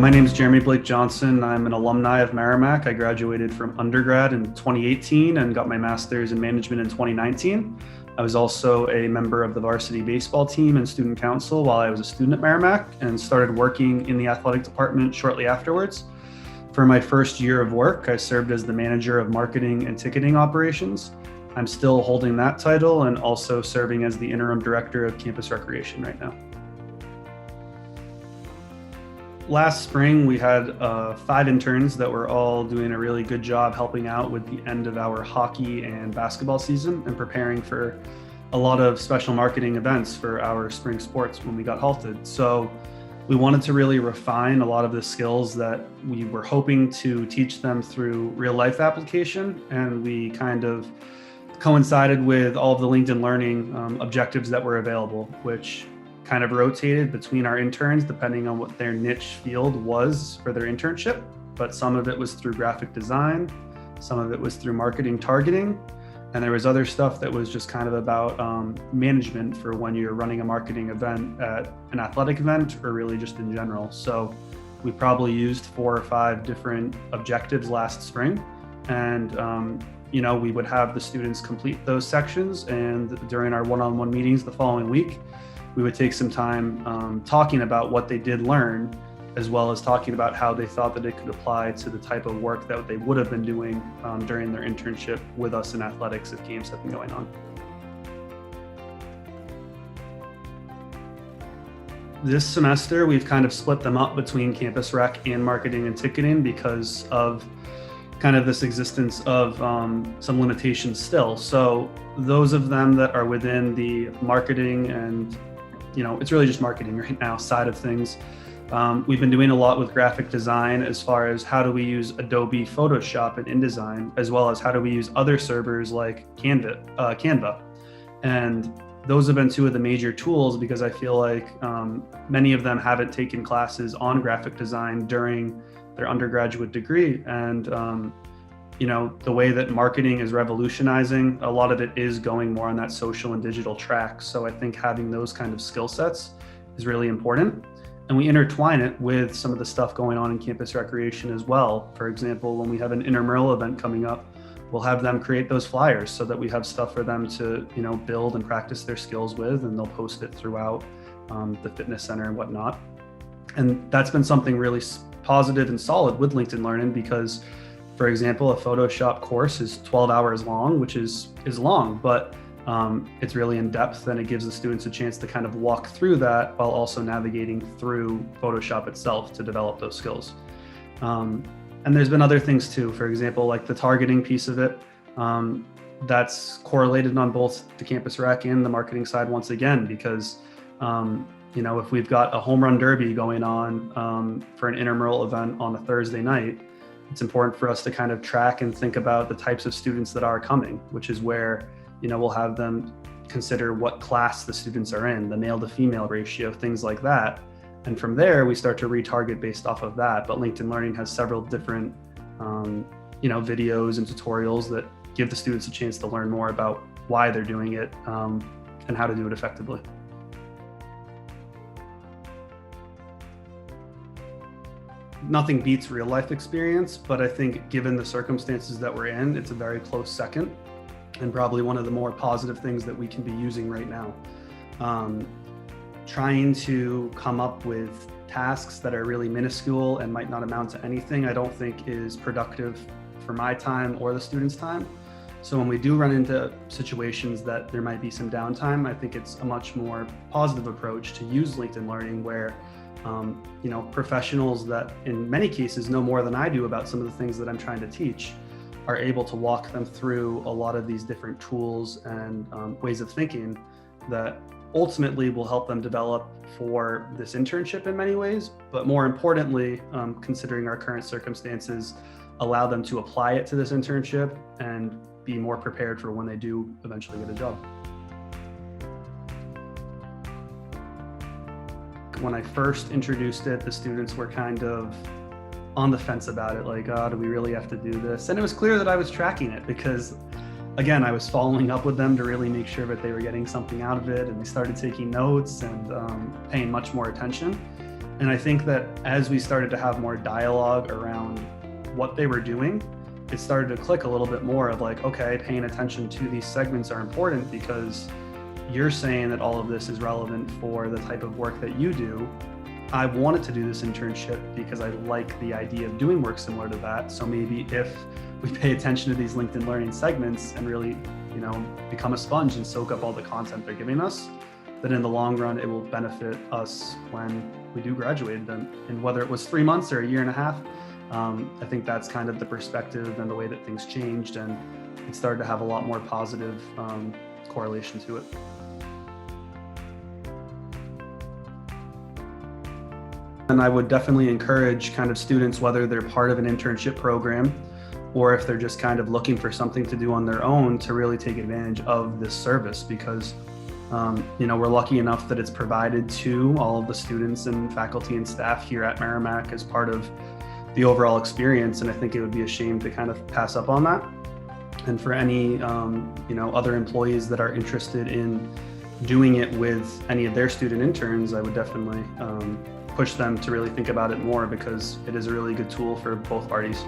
My name is Jeremy Blake Johnson. I'm an alumni of Merrimack. I graduated from undergrad in 2018 and got my master's in management in 2019. I was also a member of the varsity baseball team and student council while I was a student at Merrimack, and started working in the athletic department shortly afterwards. For my first year of work, I served as the manager of marketing and ticketing operations. I'm still holding that title and also serving as the interim director of campus recreation right now. Last spring, we had 5 interns that were all doing a really good job helping out with the end of our hockey and basketball season and preparing for a lot of special marketing events for our spring sports when we got halted. So we wanted to really refine a lot of the skills that we were hoping to teach them through real life application. And we kind of coincided with all of the LinkedIn Learning objectives that were available, which kind of rotated between our interns depending on what their niche field was for their internship. But some of it was through graphic design, some of it was through marketing targeting, and there was other stuff that was just kind of about management for when you're running a marketing event at an athletic event or really just in general. So we probably used 4 or 5 different objectives last spring, and we would have the students complete those sections, and during our one-on-one meetings the following week, we would take some time talking about what they did learn, as well as talking about how they thought that it could apply to the type of work that they would have been doing during their internship with us in athletics if games have been going on. This semester, we've kind of split them up between campus rec and marketing and ticketing because of kind of this existence of some limitations still. So those of them that are within the marketing and it's really just marketing right now side of things. We've been doing a lot with graphic design as far as how do we use Adobe Photoshop and InDesign, as well as how do we use other servers like Canva. And those have been 2 of the major tools because I feel like many of them haven't taken classes on graphic design during their undergraduate degree. And the way that marketing is revolutionizing, a lot of it is going more on that social and digital track. So I think having those kind of skill sets is really important. And we intertwine it with some of the stuff going on in campus recreation as well. For example, when we have an intramural event coming up, we'll have them create those flyers so that we have stuff for them to, build and practice their skills with, and they'll post it throughout the fitness center and whatnot. And that's been something really positive and solid with LinkedIn Learning because, for example, a Photoshop course is 12 hours long, which is long, but it's really in depth, and it gives the students a chance to kind of walk through that while also navigating through Photoshop itself to develop those skills. And there's been other things too, for example, like the targeting piece of it, that's correlated on both the campus rec and the marketing side once again, because if we've got a home run derby going on for an intramural event on a Thursday night, it's important for us to kind of track and think about the types of students that are coming, which is where, we'll have them consider what class the students are in, the male to female ratio, things like that. And from there, we start to retarget based off of that. But LinkedIn Learning has several different, videos and tutorials that give the students a chance to learn more about why they're doing it and how to do it effectively. Nothing beats real life experience, but I think given the circumstances that we're in, it's a very close second and probably one of the more positive things that we can be using right now. Trying to come up with tasks that are really minuscule and might not amount to anything, I don't think is productive for my time or the students' time. So when we do run into situations that there might be some downtime, I think it's a much more positive approach to use LinkedIn Learning where professionals that in many cases know more than I do about some of the things that I'm trying to teach are able to walk them through a lot of these different tools and ways of thinking that ultimately will help them develop for this internship in many ways, but more importantly, considering our current circumstances, allow them to apply it to this internship and be more prepared for when they do eventually get a job. When I first introduced it, the students were kind of on the fence about it, like, oh, do we really have to do this? And it was clear that I was tracking it because, again, I was following up with them to really make sure that they were getting something out of it, and they started taking notes and paying much more attention. And I think that as we started to have more dialogue around what they were doing, it started to click a little bit more of like, okay, paying attention to these segments are important because you're saying that all of this is relevant for the type of work that you do. I wanted to do this internship because I like the idea of doing work similar to that. So maybe if we pay attention to these LinkedIn Learning segments and really, become a sponge and soak up all the content they're giving us, then in the long run, it will benefit us when we do graduate. And whether it was 3 months or a year and a half, I think that's kind of the perspective and the way that things changed, and it started to have a lot more positive correlation to it. And I would definitely encourage kind of students, whether they're part of an internship program or if they're just kind of looking for something to do on their own, to really take advantage of this service because we're lucky enough that it's provided to all of the students and faculty and staff here at Merrimack as part of the overall experience. And I think it would be a shame to kind of pass up on that. And for any, other employees that are interested in doing it with any of their student interns, I would definitely push them to really think about it more because it is a really good tool for both parties.